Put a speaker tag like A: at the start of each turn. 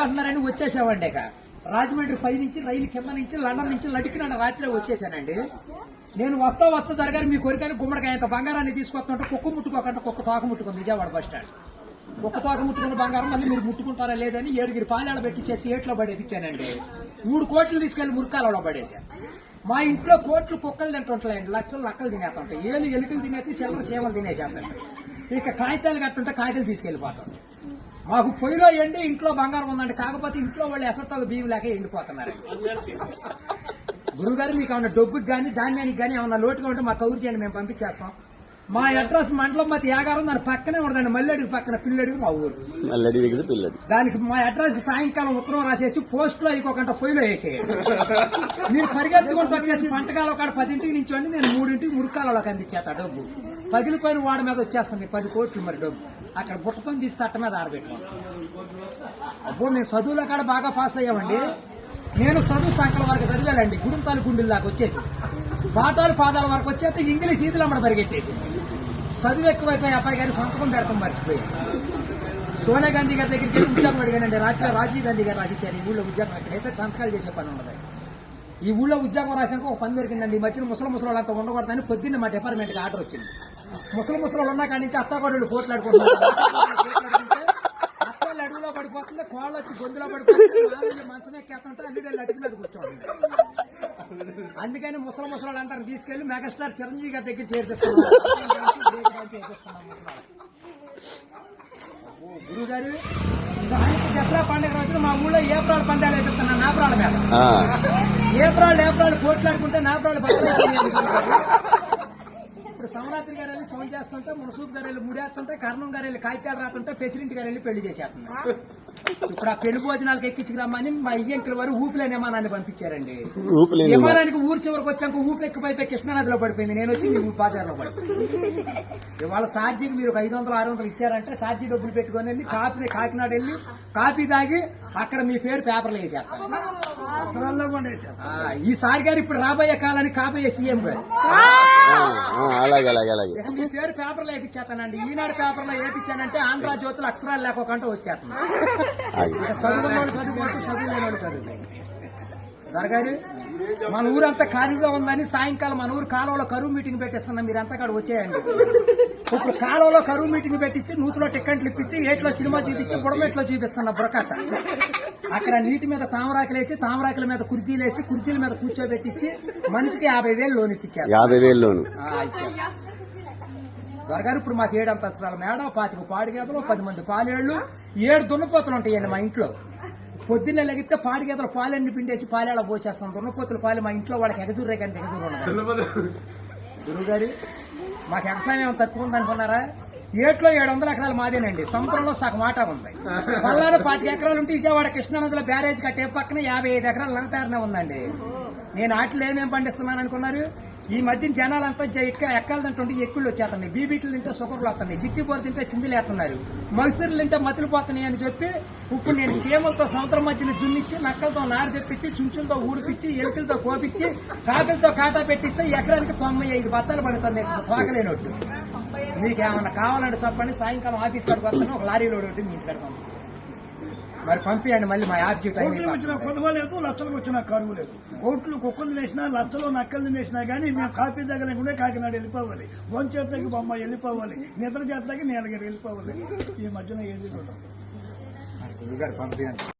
A: అంటున్నారని వచ్చేసామండి. ఇక రాజమండ్రి పై నుంచి రైలు కింద నుంచి లండన్ నుంచి లడికిన రాత్రి వచ్చేసానండి. నేను వస్తా దొరగారు మీ కోరికని గుమ్మడికాయంత బంగారాన్ని తీసుకొస్తుంటే కుక్క ముట్టుకోకుండా కుక్క తోక ముట్టుకుంది విజయవాడ బస్ స్టాండ్. కుక్క తోక ముట్టుకున్న బంగారం మళ్ళీ మీరు ముట్టుకుంటారా లేదని 7 పాలేళ్ళ పెట్టించేసి ఏట్లో పడేపించానండి. 3 కోట్లు తీసుకెళ్లి మురికాలలో పడేశాను. మా ఇంట్లో కోట్లు కుక్కలు తింటుంటాయండి, లక్షలు లక్కలు తినేస్తుంటాయి, ఎలుకలు తినేసి చిల్లర చీమలు తినేసేస్తాయి. ఇక కాగితాలు కట్టుంటే కాగితాలు తీసుకెళ్లిపోతాం. మాకు పొయ్యిలో ఎండి ఇంట్లో బంగారం ఉందండి, కాకపోతే ఇంట్లో వాళ్ళు ఎసట్టాలు బియ్యం లేక ఎండిపోతున్నారు. గురుగారు మీకు ఏమన్నా డబ్బుకి కానీ ధాన్యానికి కానీ ఏమన్నా లోటుగా ఉంటే మాకు కౌరు చేయండి, మేము పంపించేస్తాం. మా అడ్రస్ మండలం మధ్య యాగారం, దాని పక్కనే ఉండదండి, మల్లెడికి పక్కన పిల్లడికి మా ఊరు. దానికి మా అడ్రస్ కి సాయంకాలం ఉత్తరం రాసేసి పోస్ట్ లో ఇంకొక పొయ్యిలో వేసేయండి. మీరు పరిగెత్తుకుంటూ వచ్చేసి పంటకాలం కాడ 10ంటికి నించోండి, నేను 3ంటికి మురికాలలోకి అందించేస్తా డబ్బు. పగిలిపోయిన వాడి మీద వచ్చేస్తుంది 10 కోట్లు మరి డబ్బు. అక్కడ బుట్టతో తీసి తట్ట మీద ఆరబెట్టాం. అప్పుడు నేను చదువులో కాడ బాగా పాస్ అయ్యామండి. నేను చదువు సంకల వరకు చదివానండి, గుడింతాలు గుండెల దాకా వచ్చేసి పాఠాలు పాదాల వరకు వచ్చేస్తే ఇంగ్లీష్ ఈదులు అమ్మడ పరిగెట్టేసి చదువు ఎక్కువైపోయి అబ్బాయి గారి సంతకం పెడతాం మర్చిపోయాను. సోనియా గాంధీ గారి దగ్గరికి వెళ్ళి ఉద్యోగం అడిగానండి. రాత్రి రాజీవ్ గాంధీ గారు రాసిచ్చారు ఈ ఊళ్ళో ఉద్యోగం, ఎక్కడైతే సంతకాలు చేసే పని ఉండదు. ఈ ఊళ్ళో ఉద్యోగం రాసాక ఒక పని దొరికిందండి. ఈ మధ్యన ముసలి అంతా ఉండకూడదని పొద్దున్న మా డిపార్ట్మెంట్కి ఆర్డర్ వచ్చింది. ముసలి ఉన్న కాడి నుంచి అత్తాకోడళ్ళు పోట్లాడుకుంటున్నారు. అత్తలు అడుగులో పడిపోతుంది, కోళ్ళు వచ్చి గొంతులో పడిపోతుంది, మంచం ఎక్కేస్తుంటే అన్ని అడుగు మీద కూర్చోండి. అందుకని ముసలి అంటారు తీసుకెళ్లి మెగాస్టార్ చిరంజీవి గారి దగ్గర చేర్పిస్తున్నాం. గురువు గారు దసరా పండుగ రోజున మా ఊళ్ళో ఏప్రాల్ పండుగలు వేపిస్తున్నాను. నాపరాళ్ళ మీద ఏప్రాల్ పోట్లాడుకుంటే నాపరాళ్ళు ఇప్పుడు సమరాత్రి గారు వెళ్ళి సౌండ్ చేస్తుంటే, మునసూపు గారు వెళ్ళి ముడేస్తుంటే, కర్ణం గారు వెళ్ళి కాగితాలు రాస్తుంటే, ప్రెసిడెంట్ గారు వెళ్ళి పెళ్లి చేసేస్తున్నారు. ఇప్పుడు ఆ పెళ్లి భోజనాలకు ఎక్కించుకురమ్మని మా ఇయ్యంకుల వారు ఊపిలేని విమానాన్ని పంపించారండి. విమానానికి ఊరు చివరికి వచ్చాక ఊపి ఎక్కిపోయిపోయి కృష్ణానదిలో పడిపోయింది. నేను వచ్చి మీ బాజార్లో పడిపోయింది. ఇవాళ ఛార్జీకి మీరు 500-600 ఇచ్చారంటే ఛార్జీ డబ్బులు పెట్టుకుని వెళ్ళి కాకినాడ వెళ్ళి కాఫీ తాగి అక్కడ మీ పేరు పేపర్లు వేసేస్తారు. ఈసారి గారు ఇప్పుడు రాబోయే కాలానికి కాబోయే సీఎం గారు మీ పేరు పేపర్లో వేపించేస్తానండి. ఈనాడు పేపర్లో వేపించానంటే ఆంధ్ర జ్యోతులు అక్షరాలు లేకోకుండా వచ్చేస్తాను. చదువుకున్నోడు చదువుకోవచ్చు, చదువులేనోడు చదువు. దొరగారు మన ఊరంతా ఖాళీగా ఉందని సాయంకాలం మన ఊరు కాలువలో కరువు మీటింగ్ పెట్టిస్తున్నాం, మీరంతా అక్కడ వచ్చేయండి. ఇప్పుడు కాలువలో కరువు మీటింగ్ పెట్టించి నూతులో టిక్కెట్లు ఇప్పించి ఏట్లో సినిమా చూపించి బుడమెట్లో చూపిస్తున్నా బురకట్ట. అక్కడ నీటి మీద తామరాకులు వేసి తామరాకుల మీద కుర్చీలు వేసి కుర్చీల మీద కూర్చోబెట్టించి మనిషికి 50,000 లోన్ ఇప్పించారు.
B: 50,000 లోన్
A: దొరగారు ఇప్పుడు మాకు 7 అంతస్తుల మేడ, 25 పాడిగేదలు, 10 మంది పాలేళ్లు, 7 దున్నపోతులు ఉంటాయండి మా ఇంట్లో. పొద్దున్నే లెగితే పాడిగేదలు పాలన్నీ పిండేసి పాలేళ్ళ పోసేస్తాం. దున్నపోతుల పాలు మా ఇంట్లో వాళ్ళకి ఎగజూరే కానీ ఎగజూరు ఉండదు. గురువు గారు మాకు వ్యవసాయం ఏమైనా తక్కువ ఉందనుకున్నారా? ఏట్లో 700 ఎకరాలు మాదేనండి. సముద్రంలో సగం ఆటా ఉంది. పల్లాలో 25 ఎకరాలు ఉంటే విజయవాడ కృష్ణానదిలో బ్యారేజ్ కట్టే పక్కన 55 ఎకరాలు నా పేరునే ఉందండి. నేను ఆటలు ఏమేమి పండిస్తున్నాను అనుకున్నారు? ఈ మధ్య జనాలంతా ఎక్కాలంటుంటే ఎక్కుళ్ళు వచ్చేస్తున్నాయి, బీబీట్లు తింటే సుకర్లు వస్తున్నాయి, చిక్కిపోరు తింటే చిందులు వేస్తున్నారు, మగసిరులు తింటే మతులు పోతున్నాయి అని చెప్పి ఇప్పుడు నేను చీమలతో సముద్రం మధ్యని దున్నిచ్చి, నక్కలతో నారు తెప్పించి, చుంచులతో ఊడిపించి, ఎలుకలతో కోపించి, కాకులతో కాటా పెట్టిస్తే ఎకరానికి 95 బత్తాలు పడుతున్నాయి తోకలేనట్టు. మీకేమన్నా కావాలంటే చెప్పండి, సాయంకాలం ఆఫీస్ కాడికి వస్తాను, ఒక లారీలో ఒకటి మీ ఇంటికాడ పంపించాను. మరి పంపించండి, మళ్ళీ మా ఆఫీస్
C: వచ్చిన కొనుగోలేదు, లక్షలకు వచ్చిన కరువు లేదు. కోట్లు కుక్కలు వేసినా, లక్షలు నక్కలు వేసినా కానీ మేము కాఫీ దగ్గర కాకినాడ వెళ్ళిపోవాలి, భోంచేతకి బొమ్మ వెళ్ళిపోవాలి, నిద్ర చేతకి నీలగిరి వెళ్ళిపోవాలి. ఈ మధ్యన ఏది చూద్దాం.